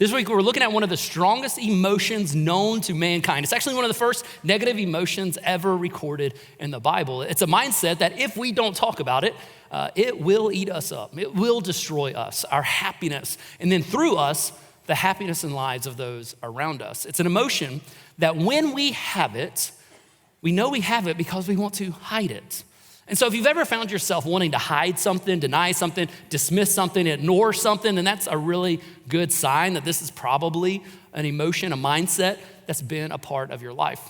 This week, we're looking at one of the strongest emotions known to mankind. It's actually one of the first negative emotions ever recorded in the Bible. It's a mindset that if we don't talk about it, it will eat us up. It will destroy us, our happiness, and then through us, the happiness and lives of those around us. It's an emotion that when we have it, we know we have it because we want to hide it. And so if you've ever found yourself wanting to hide something, deny something, dismiss something, ignore something, then that's a really good sign that this is probably an emotion, a mindset that's been a part of your life.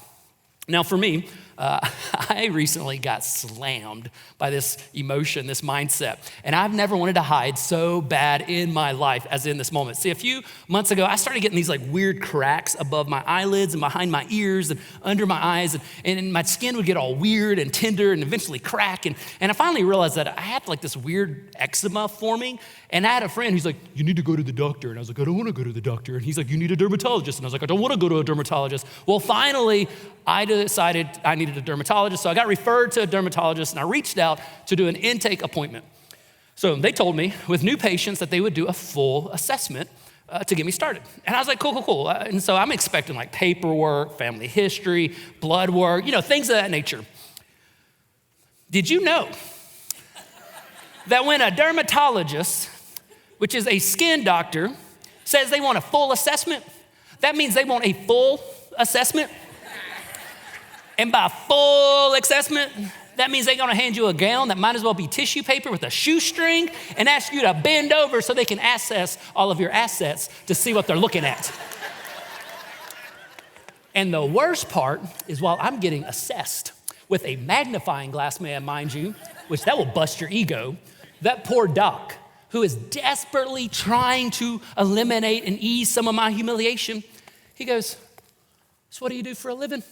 Now for me, I recently got slammed by this emotion, this mindset, and I've never wanted to hide so bad in my life as in this moment. See, a few months ago, I started getting these like weird cracks above my eyelids and behind my ears and under my eyes, and my skin would get all weird and tender and eventually crack, and I finally realized that I had like this weird eczema forming, and I had a friend who's like, you need to go to the doctor, and I was like, I don't want to go to the doctor, and he's like, you need a dermatologist, and I was like, I don't want to go to a dermatologist. Well, finally, I decided I needed a dermatologist, so I got referred to a dermatologist, and I reached out to do an intake appointment. So they told me with new patients that they would do a full assessment to get me started. And I was like, cool. And so I'm expecting like paperwork, family history, blood work, things of that nature. Did you know that when a dermatologist, which is a skin doctor, says they want a full assessment, that means they want a full assessment? And by full assessment, that means they're gonna hand you a gown that might as well be tissue paper with a shoestring and ask you to bend over so they can access all of your assets to see what they're looking at. And the worst part is while I'm getting assessed with a magnifying glass, man, mind you, which that will bust your ego, that poor doc who is desperately trying to eliminate and ease some of my humiliation, he goes, so what do you do for a living?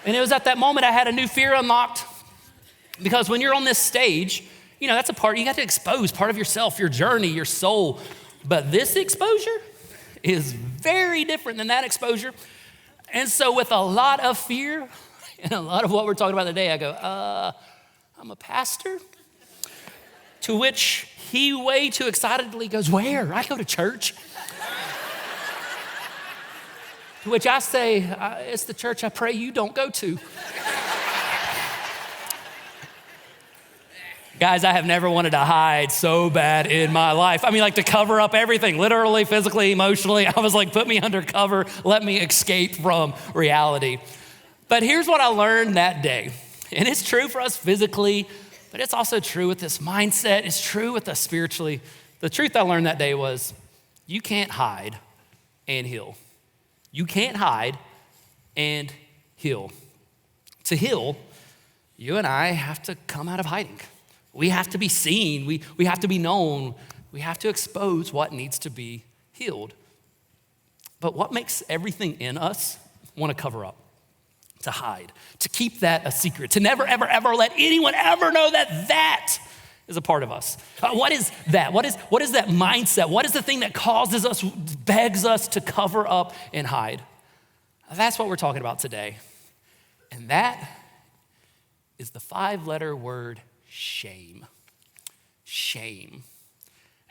And it was at that moment I had a new fear unlocked, because when you're on this stage, that's a part, you got to expose part of yourself, your journey, your soul. But this exposure is very different than that exposure. And so with a lot of fear and a lot of what we're talking about today, I go, I'm a pastor? To which he way too excitedly goes, where? I go to church. To which I say, it's the church I pray you don't go to. Guys, I have never wanted to hide so bad in my life. I mean, like to cover up everything, literally, physically, emotionally. I was like, put me under cover, let me escape from reality. But here's what I learned that day. And it's true for us physically, but it's also true with this mindset. It's true with us spiritually. The truth I learned that day was you can't hide and heal. You can't hide and heal. To heal, you and I have to come out of hiding. We have to be seen. We have to be known. We have to expose what needs to be healed. But what makes everything in us want to cover up, to hide, to keep that a secret, to never, ever, ever let anyone ever know that is a part of us? What is that? What is that mindset? What is the thing that causes us, begs us to cover up and hide? That's what we're talking about today. And that is the 5-letter word shame. Shame.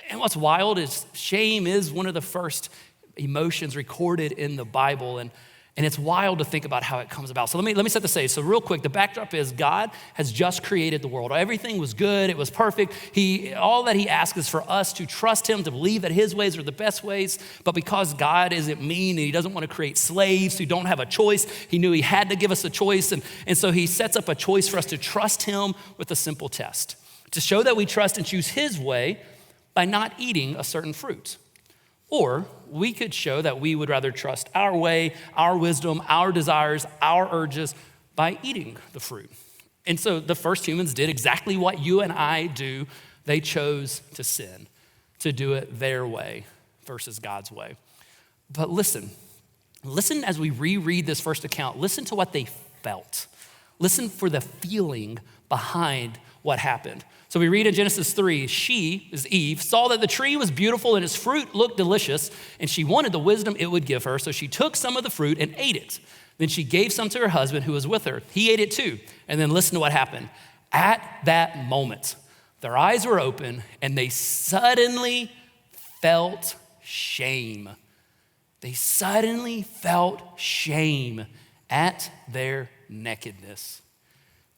And what's wild is shame is one of the first emotions recorded in the Bible, and it's wild to think about how it comes about. So let me set the stage. So real quick, the backdrop is God has just created the world. Everything was good, it was perfect. All that he asks is for us to trust him, to believe that his ways are the best ways. But because God isn't mean and he doesn't want to create slaves who don't have a choice, he knew he had to give us a choice. And so he sets up a choice for us to trust him with a simple test, to show that we trust and choose his way by not eating a certain fruit. Or we could show that we would rather trust our way, our wisdom, our desires, our urges by eating the fruit. And so the first humans did exactly what you and I do. They chose to sin, to do it their way versus God's way. But listen as we reread this first account, listen to what they felt. Listen for the feeling behind what happened. So we read in Genesis 3, she, is Eve, saw that the tree was beautiful and its fruit looked delicious, and she wanted the wisdom it would give her. So she took some of the fruit and ate it. Then she gave some to her husband who was with her. He ate it too. And then listen to what happened. At that moment, their eyes were open and they suddenly felt shame. They suddenly felt shame at their nakedness.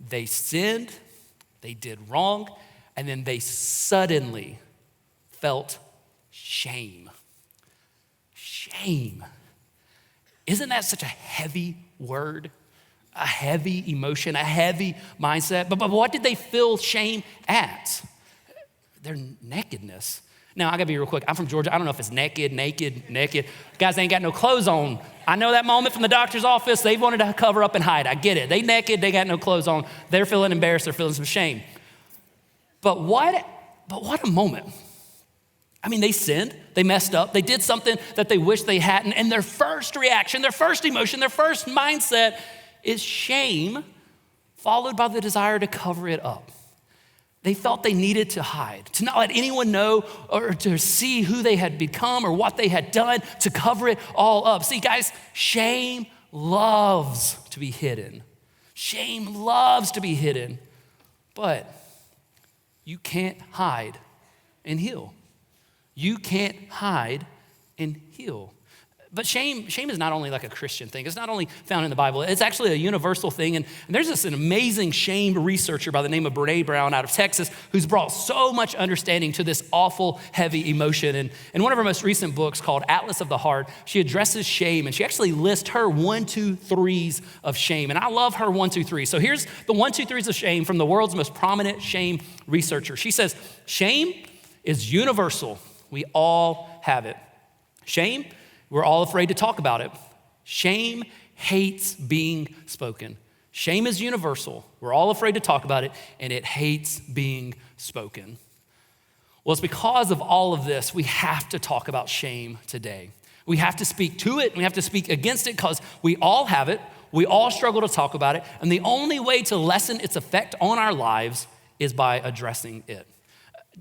They sinned, they did wrong, and then they suddenly felt shame. Shame. Isn't that such a heavy word? A heavy emotion, a heavy mindset. But what did they feel shame at? Their nakedness. Now, I gotta be real quick. I'm from Georgia. I don't know if it's naked. Guys ain't got no clothes on. I know that moment from the doctor's office. They wanted to cover up and hide. I get it. They naked, they got no clothes on. They're feeling embarrassed, they're feeling some shame. But what a moment. I mean, they sinned, they messed up, they did something that they wish they hadn't, and their first reaction, their first emotion, their first mindset is shame, followed by the desire to cover it up. They felt they needed to hide, to not let anyone know or to see who they had become or what they had done, to cover it all up. See, guys, shame loves to be hidden. Shame loves to be hidden, but you can't hide and heal. You can't hide and heal. But shame is not only like a Christian thing. It's not only found in the Bible. It's actually a universal thing. And there's an amazing shame researcher by the name of Brene Brown out of Texas who's brought so much understanding to this awful, heavy emotion. And in one of her most recent books called Atlas of the Heart, she addresses shame, and she actually lists her 1, 2, 3s of shame. And I love her 1, 2, 3. So here's the 1, 2, 3s of shame from the world's most prominent shame researcher. She says, shame is universal. We all have it. Shame, we're all afraid to talk about it. Shame hates being spoken. Shame is universal. We're all afraid to talk about it, and it hates being spoken. Well, it's because of all of this, we have to talk about shame today. We have to speak to it, and we have to speak against it because we all have it. We all struggle to talk about it, and the only way to lessen its effect on our lives is by addressing it.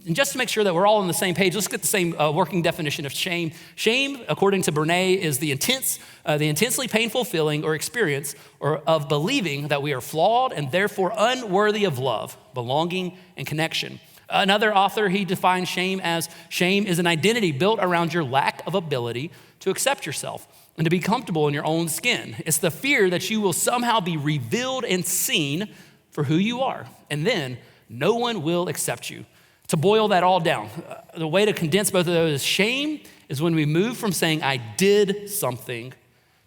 And just to make sure that we're all on the same page, let's get the same working definition of shame. Shame, according to Brene, is the intensely painful feeling or experience or of believing that we are flawed and therefore unworthy of love, belonging, and connection. Another author, he defines shame as shame is an identity built around your lack of ability to accept yourself and to be comfortable in your own skin. It's the fear that you will somehow be revealed and seen for who you are, and then no one will accept you. To boil that all down, the way to condense both of those is shame is when we move from saying I did something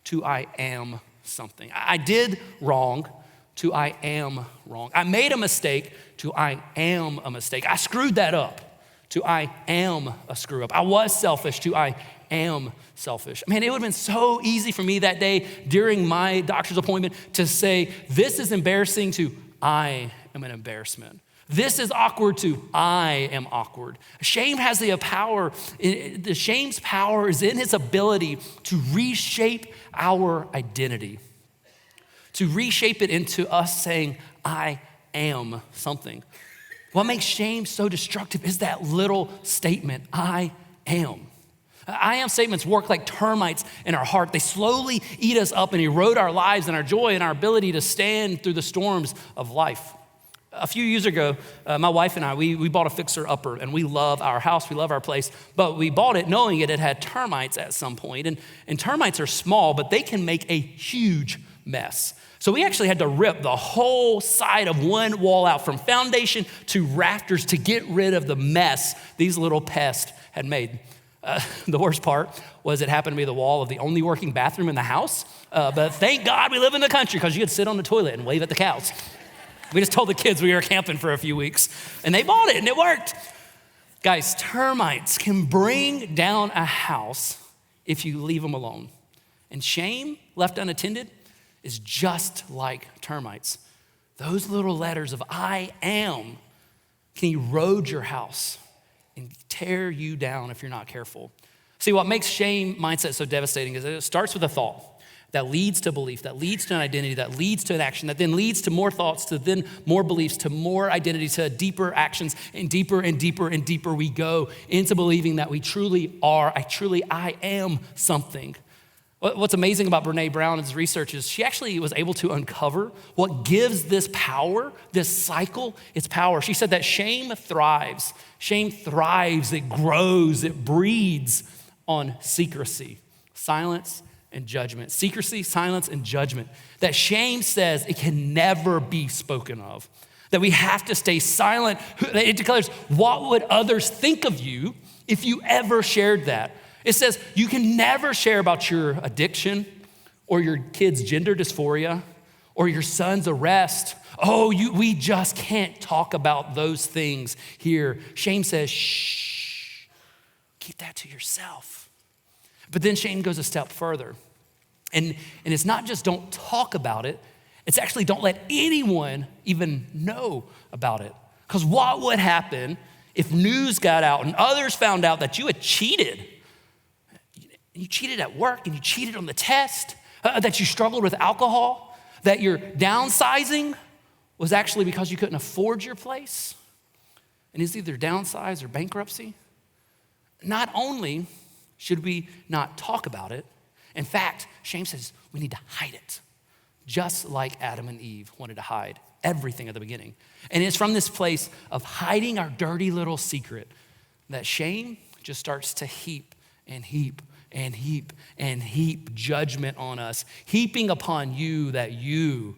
to I am something. I did wrong to I am wrong. I made a mistake to I am a mistake. I screwed that up to I am a screw up. I was selfish to I am selfish. Man, it would have been so easy for me that day during my doctor's appointment to say, this is embarrassing to I am an embarrassment. This is awkward to I am awkward. Shame has the power, the shame's power is in its ability to reshape our identity, to reshape it into us saying, I am something. What makes shame so destructive is that little statement, I am. I am statements work like termites in our heart. They slowly eat us up and erode our lives and our joy and our ability to stand through the storms of life. A few years ago, my wife and I, we bought a fixer-upper, and we love our house, we love our place, but we bought it knowing it had termites at some point, and termites are small, but they can make a huge mess. So we actually had to rip the whole side of one wall out from foundation to rafters to get rid of the mess these little pests had made. The worst part was it happened to be the wall of the only working bathroom in the house, but thank God we live in the country because you could sit on the toilet and wave at the cows. We just told the kids we were camping for a few weeks, and they bought it, and it worked. Guys, termites can bring down a house if you leave them alone. And shame, left unattended, is just like termites. Those little letters of I am can erode your house and tear you down if you're not careful. See, what makes shame mindset so devastating is that it starts with a thought that leads to belief, that leads to an identity, that leads to an action, that then leads to more thoughts, to then more beliefs, to more identity, to deeper actions, and deeper and deeper and deeper we go into believing that we truly are, I am something. What's amazing about Brene Brown's research is she actually was able to uncover what gives this power, this cycle, its power. She said that shame thrives. Shame thrives, it grows, it breeds on secrecy, silence, and judgment. Secrecy, silence, and judgment. That shame says it can never be spoken of. That we have to stay silent. It declares, what would others think of you if you ever shared that? It says you can never share about your addiction or your kid's gender dysphoria or your son's arrest. We just can't talk about those things here. Shame says, shh, keep that to yourself. But then shame goes a step further. And it's not just don't talk about it, it's actually don't let anyone even know about it. Because what would happen if news got out and others found out that you had cheated? You cheated at work and you cheated on the test, that you struggled with alcohol, that your downsizing was actually because you couldn't afford your place, and it's either downsize or bankruptcy. Not only should we not talk about it, in fact, shame says we need to hide it, just like Adam and Eve wanted to hide everything at the beginning. And it's from this place of hiding our dirty little secret that shame just starts to heap and heap and heap and heap judgment on us, heaping upon you that you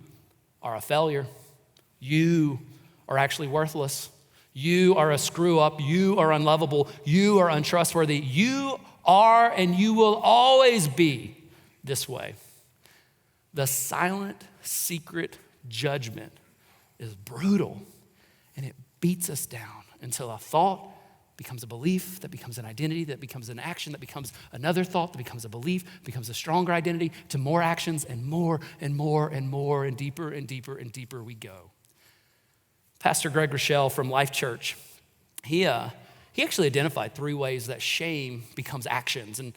are a failure. You are actually worthless. You are a screw up. You are unlovable. You are untrustworthy. You are and you will always be this way. The silent, secret judgment is brutal, and it beats us down until a thought becomes a belief, that becomes an identity, that becomes an action, that becomes another thought, that becomes a belief, becomes a stronger identity, to more actions and more and more and more and deeper and deeper and deeper we go. Pastor Greg Rochelle from Life Church, he actually identified 3 ways that shame becomes actions. And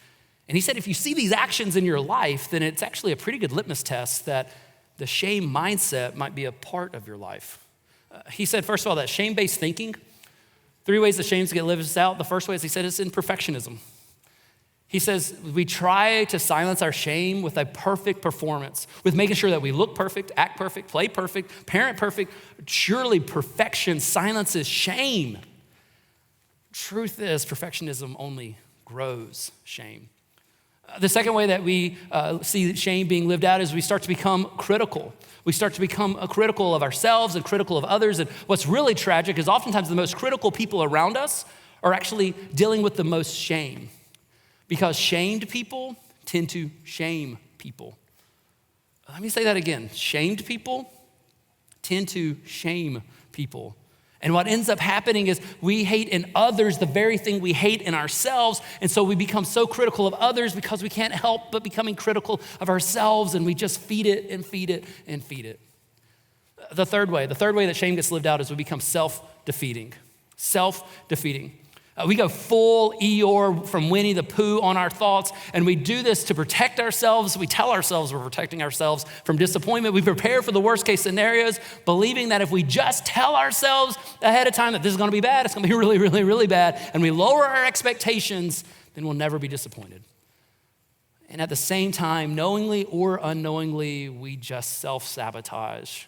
he said if you see these actions in your life, then it's actually a pretty good litmus test that the shame mindset might be a part of your life. He said, first of all, that shame-based thinking, 3 ways that shames get lived out. The first way, as he said, is in perfectionism. He says we try to silence our shame with a perfect performance, with making sure that we look perfect, act perfect, play perfect, parent perfect. Surely perfection silences shame. Truth is, perfectionism only grows shame. The second way that we see shame being lived out is we start to become critical. We start to become critical of ourselves and critical of others. And what's really tragic is oftentimes the most critical people around us are actually dealing with the most shame, because shamed people tend to shame people. Let me say that again. Shamed people tend to shame people. And what ends up happening is we hate in others the very thing we hate in ourselves. And so we become so critical of others because we can't help but becoming critical of ourselves, and we just feed it and feed it and feed it. The third way that shame gets lived out is we become self-defeating. Self-defeating. We go full Eeyore from Winnie the Pooh on our thoughts, and we do this to protect ourselves. We tell ourselves we're protecting ourselves from disappointment. We prepare for the worst case scenarios, believing that if we just tell ourselves ahead of time that this is gonna be bad, it's gonna be really, really, really bad, and we lower our expectations, then we'll never be disappointed. And at the same time, knowingly or unknowingly, we just self-sabotage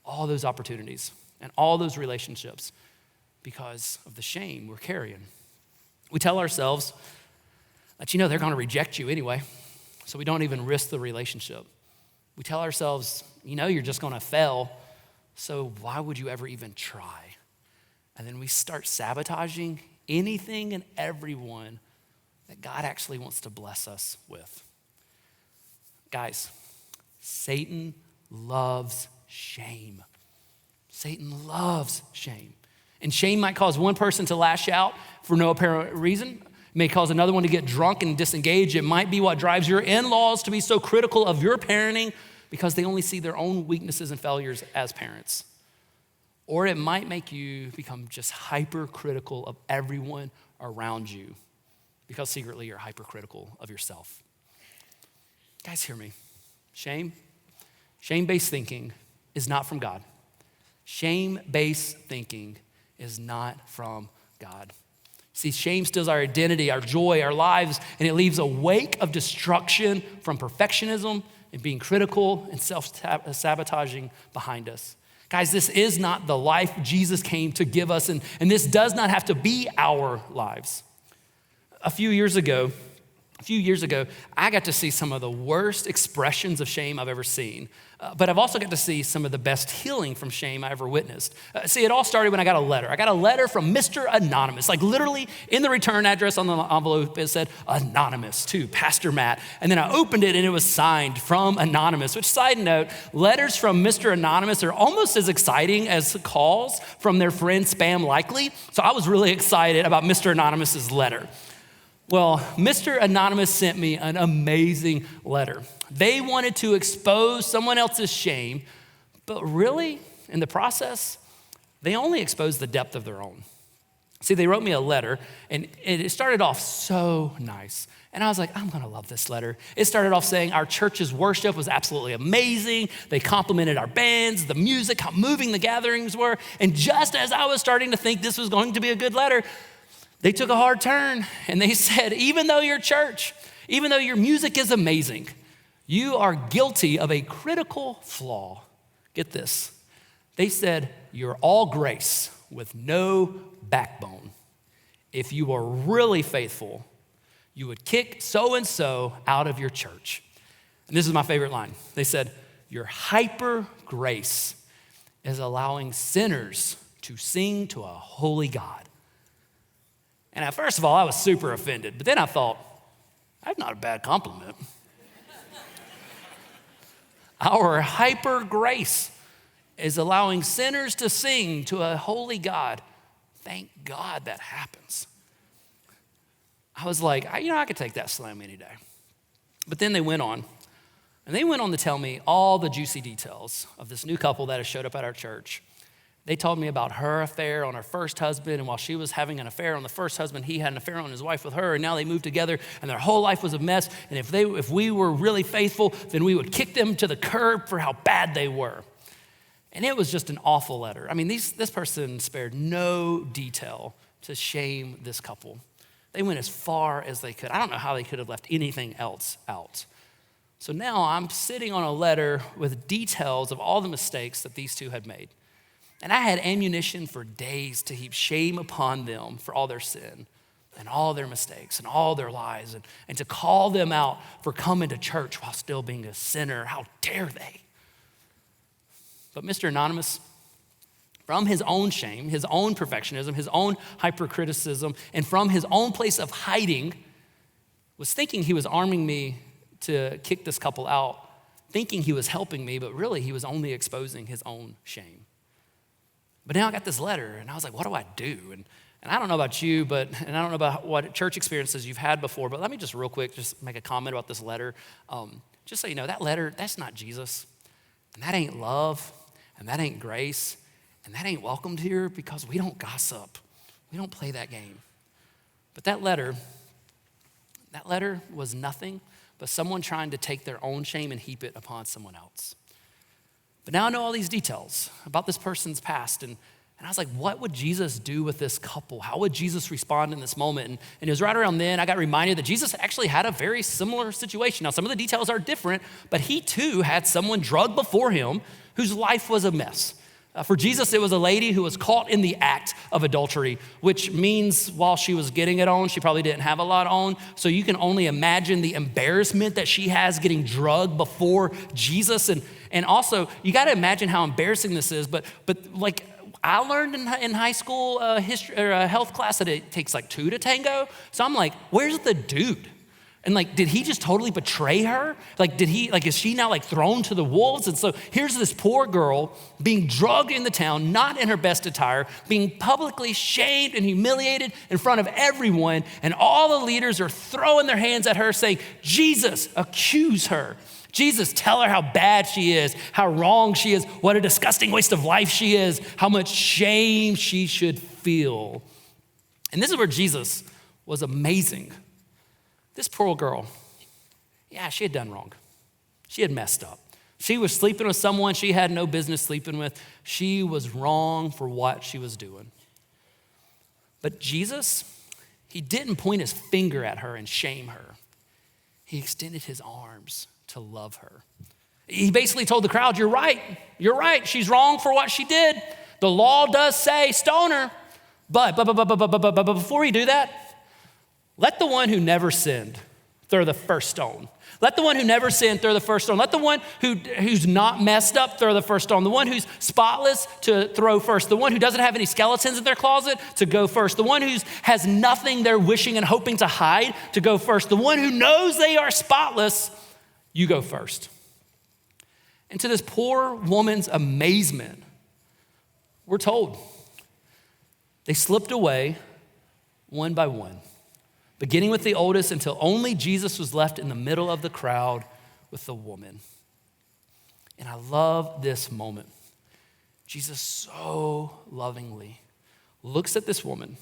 all those opportunities and all those relationships because of the shame we're carrying. We tell ourselves that, they're gonna reject you anyway, so we don't even risk the relationship. We tell ourselves, you're just gonna fail, so why would you ever even try? And then we start sabotaging anything and everyone that God actually wants to bless us with. Guys, Satan loves shame. Satan loves shame. And shame might cause one person to lash out for no apparent reason. It may cause another one to get drunk and disengage. It might be what drives your in-laws to be so critical of your parenting because they only see their own weaknesses and failures as parents. Or it might make you become just hypercritical of everyone around you because secretly you're hypercritical of yourself. Guys, hear me. Shame-based thinking is not from God. Shame-based thinking is not from God. See, shame steals our identity, our joy, our lives, and it leaves a wake of destruction from perfectionism and being critical and self-sabotaging behind us. Guys, this is not the life Jesus came to give us, and this does not have to be our lives. A few years ago, I got to see some of the worst expressions of shame I've ever seen. But I've also got to see some of the best healing from shame I ever witnessed. See, it all started when I got a letter. I got a letter from Mr. Anonymous. Like literally in the return address on the envelope, it said Anonymous to Pastor Matt. And then I opened it and it was signed from Anonymous, which side note, letters from Mr. Anonymous are almost as exciting as calls from their friend Spam Likely. So I was really excited about Mr. Anonymous's letter. Well, Mr. Anonymous sent me an amazing letter. They wanted to expose someone else's shame, but really, in the process, they only exposed the depth of their own. See, they wrote me a letter, and it started off so nice. And I was like, I'm gonna love this letter. It started off saying our church's worship was absolutely amazing. They complimented our bands, the music, how moving the gatherings were. And just as I was starting to think this was going to be a good letter, they took a hard turn and they said, even though your church, even though your music is amazing, you are guilty of a critical flaw. Get this. They said, you're all grace with no backbone. If you were really faithful, you would kick so-and-so out of your church. And this is my favorite line. They said, your hyper grace is allowing sinners to sing to a holy God. And at first of all, I was super offended, but then I thought, that's not a bad compliment. Our hyper grace is allowing sinners to sing to a holy God. Thank God that happens. I was like, I could take that slam any day. But then they went on, and they went on to tell me all the juicy details of this new couple that has showed up at our church. They told me about her affair on her first husband, and while she was having an affair on the first husband, he had an affair on his wife with her, and now they moved together, and their whole life was a mess, and if we were really faithful, then we would kick them to the curb for how bad they were. And it was just an awful letter. I mean, this person spared no detail to shame this couple. They went as far as they could. I don't know how they could have left anything else out. So now I'm sitting on a letter with details of all the mistakes that these two had made. And I had ammunition for days to heap shame upon them for all their sin and all their mistakes and all their lies and to call them out for coming to church while still being a sinner. How dare they? But Mr. Anonymous, from his own shame, his own perfectionism, his own hypercriticism, and from his own place of hiding, was thinking he was arming me to kick this couple out, thinking he was helping me, but really he was only exposing his own shame. But now I got this letter, and I was like, what do I do? And I don't know about you, and I don't know about what church experiences you've had before, but let me just real quick just make a comment about this letter. Just so you know, that letter, that's not Jesus, and that ain't love, and that ain't grace, and that ain't welcomed here because we don't gossip. We don't play that game. But that letter was nothing but someone trying to take their own shame and heap it upon someone else. But now I know all these details about this person's past, and I was like, what would Jesus do with this couple? How would Jesus respond in this moment? And it was right around then I got reminded that Jesus actually had a very similar situation. Now, some of the details are different, but he too had someone drugged before him whose life was a mess. For Jesus, it was a lady who was caught in the act of adultery, which means while she was getting it on, she probably didn't have a lot on. So you can only imagine the embarrassment that she has getting drugged before Jesus. And also, you got to imagine how embarrassing this is. But like I learned in high school history or health class that it takes like 2 to tango. So I'm like, where's the dude? And like, did he just totally betray her? Is she now like thrown to the wolves? And so here's this poor girl being drugged in the town, not in her best attire, being publicly shamed and humiliated in front of everyone. And all the leaders are throwing their hands at her saying, Jesus, accuse her. Jesus, tell her how bad she is, how wrong she is, what a disgusting waste of life she is, how much shame she should feel. And this is where Jesus was amazing. This poor girl, yeah, she had done wrong. She had messed up. She was sleeping with someone she had no business sleeping with. She was wrong for what she was doing. But Jesus, He didn't point his finger at her and shame her. He extended his arms to love her. He basically told the crowd, you're right. She's wrong for what she did. The law does say stone her. But before we do that, let the one who never sinned throw the first stone. Let the one who never sinned throw the first stone. Let the one who's not messed up throw the first stone. The one who's spotless to throw first. The one who doesn't have any skeletons in their closet to go first. The one who has nothing they're wishing and hoping to hide to go first. The one who knows they are spotless, you go first. And to this poor woman's amazement, we're told they slipped away one by one, beginning with the oldest until only Jesus was left in the middle of the crowd with the woman. And I love this moment. Jesus so lovingly looks at this woman,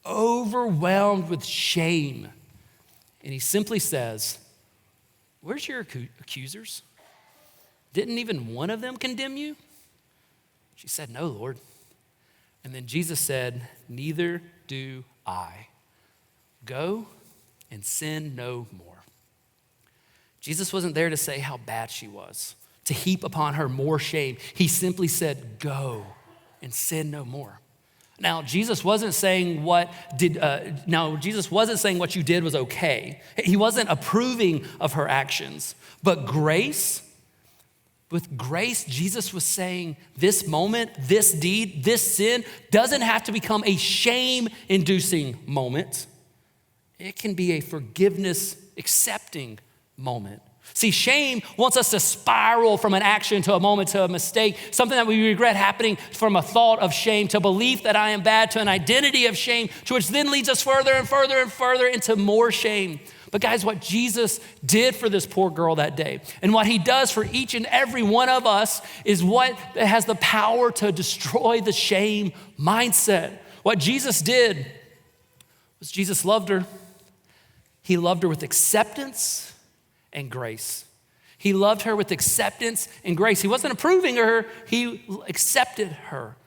overwhelmed with shame, and he simply says, where's your accusers? Didn't even one of them condemn you? She said, no, Lord. And then Jesus said, neither do I. Go and sin no more. Jesus wasn't there to say how bad she was, to heap upon her more shame. He simply said, go and sin no more. Now, Jesus wasn't saying what you did was okay. He wasn't approving of her actions. But with grace, Jesus was saying this moment, this deed, this sin doesn't have to become a shame-inducing moment. It can be a forgiveness-accepting moment. See, shame wants us to spiral from an action to a moment to a mistake, something that we regret happening, from a thought of shame to belief that I am bad to an identity of shame, to which then leads us further and further and further into more shame. But guys, what Jesus did for this poor girl that day, and what he does for each and every one of us, is what has the power to destroy the shame mindset. What Jesus did was Jesus loved her. He loved her with acceptance and grace. He loved her with acceptance and grace. He wasn't approving of her. He accepted her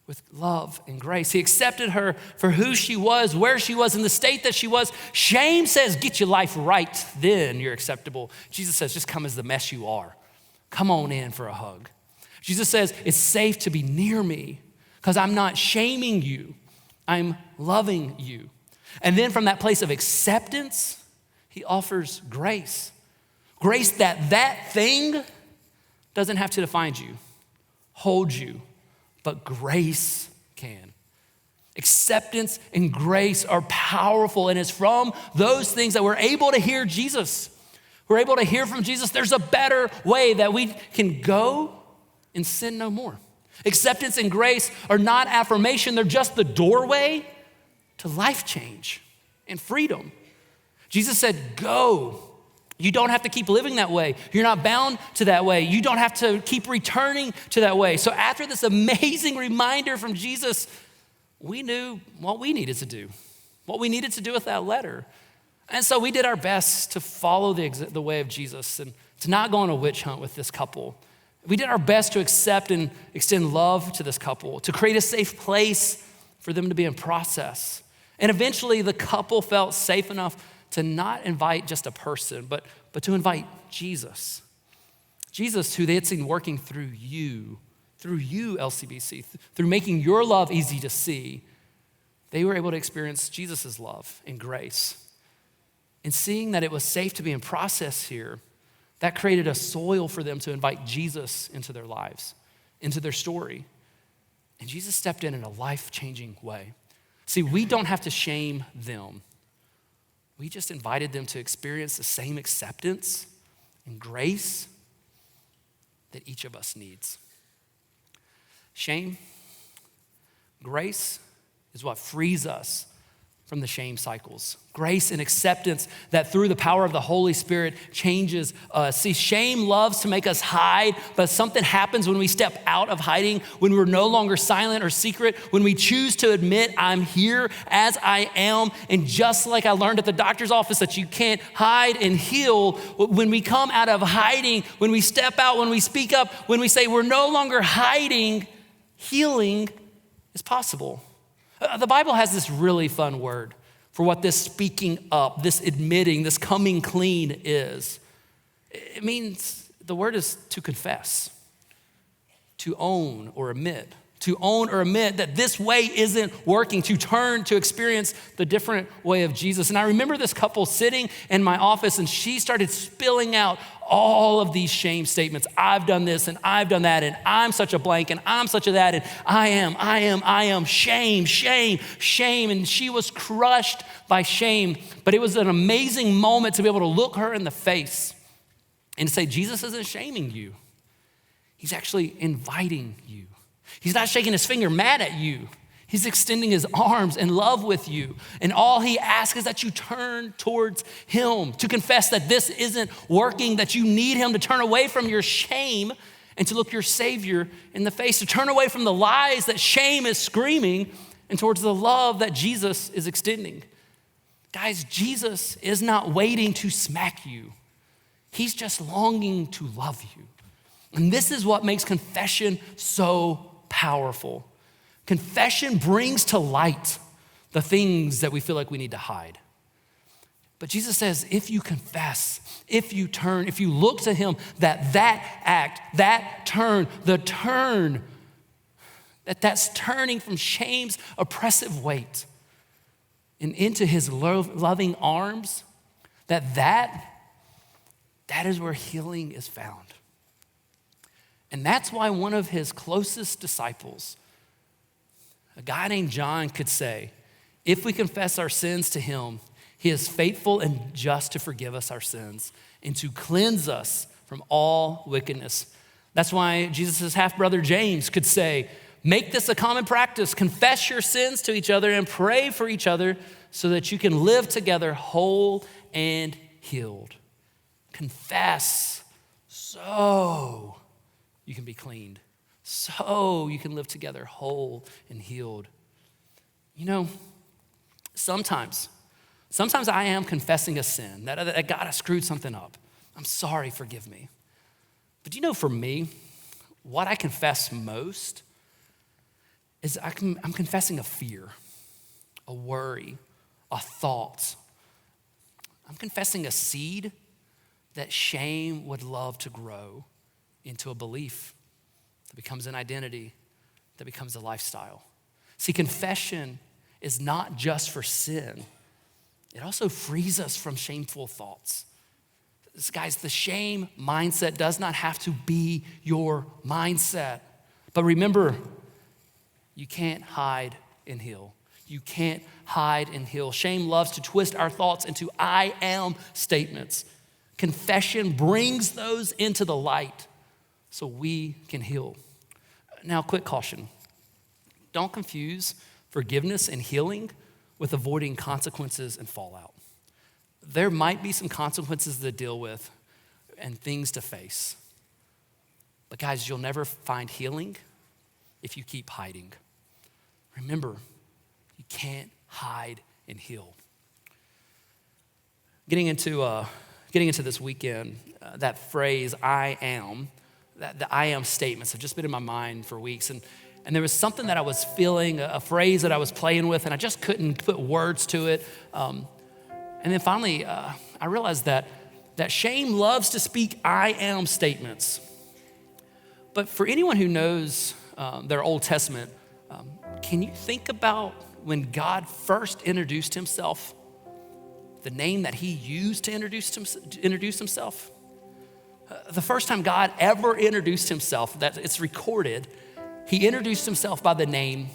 with love and grace. He accepted her for who she was, where she was, in the state that she was. Shame says, get your life right, then you're acceptable. Jesus says, just come as the mess you are. Come on in for a hug. Jesus says, it's safe to be near me because I'm not shaming you. I'm loving you. And then from that place of acceptance, he offers grace. Grace that thing doesn't have to define you, hold you, but grace can. Acceptance and grace are powerful, and it's from those things that we're able to hear Jesus. We're able to hear from Jesus. There's a better way that we can go and sin no more. Acceptance and grace are not affirmation. They're just the doorway to life change and freedom. Jesus said, go. You don't have to keep living that way. You're not bound to that way. You don't have to keep returning to that way. So after this amazing reminder from Jesus, we knew what we needed to do with that letter. And so we did our best to follow the way of Jesus and to not go on a witch hunt with this couple. We did our best to accept and extend love to this couple, to create a safe place for them to be in process. And eventually the couple felt safe enough to not invite just a person, but to invite Jesus. Jesus, who they had seen working through you, LCBC, through making your love easy to see. They were able to experience Jesus' love and grace. And seeing that it was safe to be in process here, that created a soil for them to invite Jesus into their lives, into their story. And Jesus stepped in a life-changing way. See, we don't have to shame them. We just invited them to experience the same acceptance and grace that each of us needs. Shame, grace is what frees us from the shame cycles. Grace and acceptance that through the power of the Holy Spirit changes us. See, shame loves to make us hide, but something happens when we step out of hiding, when we're no longer silent or secret, when we choose to admit I'm here as I am. And just like I learned at the doctor's office that you can't hide and heal, when we come out of hiding, when we step out, when we speak up, when we say we're no longer hiding, healing is possible. The Bible has this really fun word for what this speaking up, this admitting, this coming clean is. It means the word is to confess, to own or admit. To own or admit that this way isn't working, to turn to experience the different way of Jesus. And I remember this couple sitting in my office, and she started spilling out all of these shame statements. I've done this and I've done that, and I'm such a blank and I'm such a that, and I am, shame, shame, shame. And she was crushed by shame. But it was an amazing moment to be able to look her in the face and say, Jesus isn't shaming you. He's actually inviting you. He's not shaking his finger mad at you. He's extending his arms in love with you. And all he asks is that you turn towards him, to confess that this isn't working, that you need him, to turn away from your shame and to look your Savior in the face, to turn away from the lies that shame is screaming and towards the love that Jesus is extending. Guys, Jesus is not waiting to smack you. He's just longing to love you. And this is what makes confession so powerful. Confession brings to light the things that we feel like we need to hide. But Jesus says, if you confess, if you turn, if you look to him, that act, that turn, that's turning from shame's oppressive weight and into his loving arms, that is where healing is found. And that's why one of his closest disciples, a guy named John, could say, if we confess our sins to him, he is faithful and just to forgive us our sins and to cleanse us from all wickedness. That's why Jesus' half-brother James could say, make this a common practice, confess your sins to each other and pray for each other so that you can live together whole and healed. Confess so you can be cleaned, so you can live together whole and healed. You know, sometimes I am confessing a sin, that God, I screwed something up. I'm sorry, forgive me. But you know, for me, what I confess most is I'm confessing a fear, a worry, a thought. I'm confessing a seed that shame would love to grow into a belief that becomes an identity, that becomes a lifestyle. See, confession is not just for sin. It also frees us from shameful thoughts. Guys, the shame mindset does not have to be your mindset. But remember, you can't hide and heal. You can't hide and heal. Shame loves to twist our thoughts into I am statements. Confession brings those into the light so we can heal. Now, quick caution. Don't confuse forgiveness and healing with avoiding consequences and fallout. There might be some consequences to deal with and things to face. But guys, you'll never find healing if you keep hiding. Remember, you can't hide and heal. Getting into this weekend, that phrase, I am, the I am statements have just been in my mind for weeks. And there was something that I was feeling, a phrase that I was playing with, and I just couldn't put words to it. And then finally, I realized that shame loves to speak I am statements. But for anyone who knows their Old Testament, can you think about when God first introduced himself, the name that he used to introduce himself? The first time God ever introduced himself, that it's recorded, he introduced himself by the name,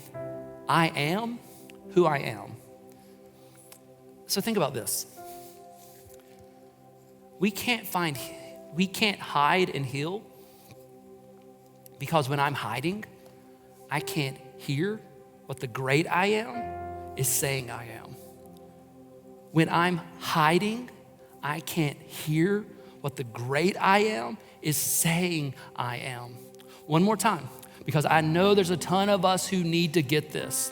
I am who I am. So think about this. We can't hide and heal because when I'm hiding, I can't hear what the great I am is saying I am. When I'm hiding, I can't hear what the great I am is saying I am. One more time, because I know there's a ton of us who need to get this.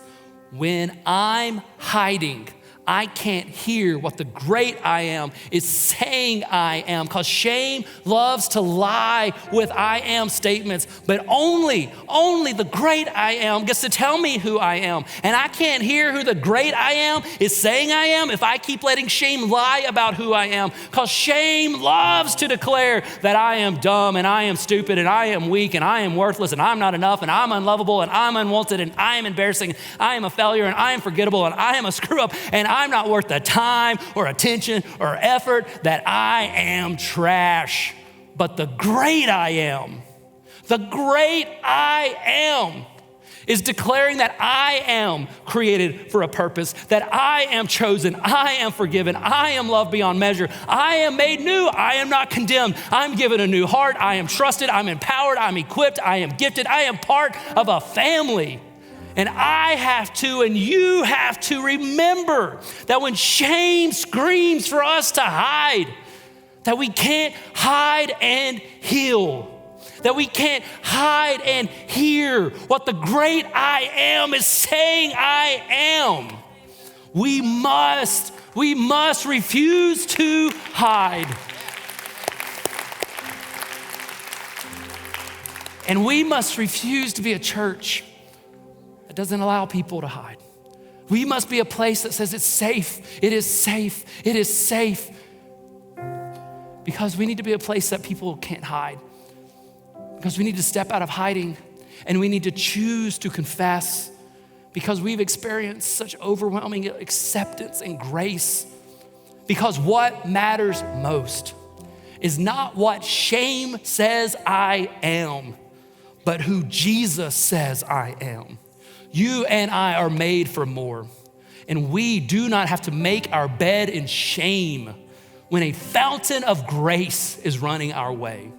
When I'm hiding, I can't hear what the great I am is saying I am, because shame loves to lie with I am statements, but only the great I am gets to tell me who I am. And I can't hear who the great I am is saying I am if I keep letting shame lie about who I am, because shame loves to declare that I am dumb and I am stupid and I am weak and I am worthless and I'm not enough and I'm unlovable and I'm unwanted and I am embarrassing, I am a failure and I am forgettable and I am a screw up and I'm not worth the time or attention or effort, that I am trash. But the great I am is declaring that I am created for a purpose, that I am chosen, I am forgiven, I am loved beyond measure, I am made new, I am not condemned, I'm given a new heart, I am trusted, I'm empowered, I'm equipped, I am gifted, I am part of a family. And I have to, and you have to remember that when shame screams for us to hide, that we can't hide and heal, that we can't hide and hear what the great I am is saying I am. We must refuse to hide. And we must refuse to be a church that doesn't allow people to hide. We must be a place that says it's safe, it is safe, it is safe. Because we need to be a place that people can't hide. Because we need to step out of hiding and we need to choose to confess, because we've experienced such overwhelming acceptance and grace. Because what matters most is not what shame says I am, but who Jesus says I am. You and I are made for more, and we do not have to make our bed in shame when a fountain of grace is running our way.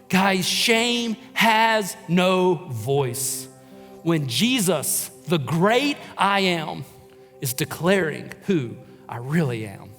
Guys, shame has no voice when Jesus, the great I am, is declaring who I really am.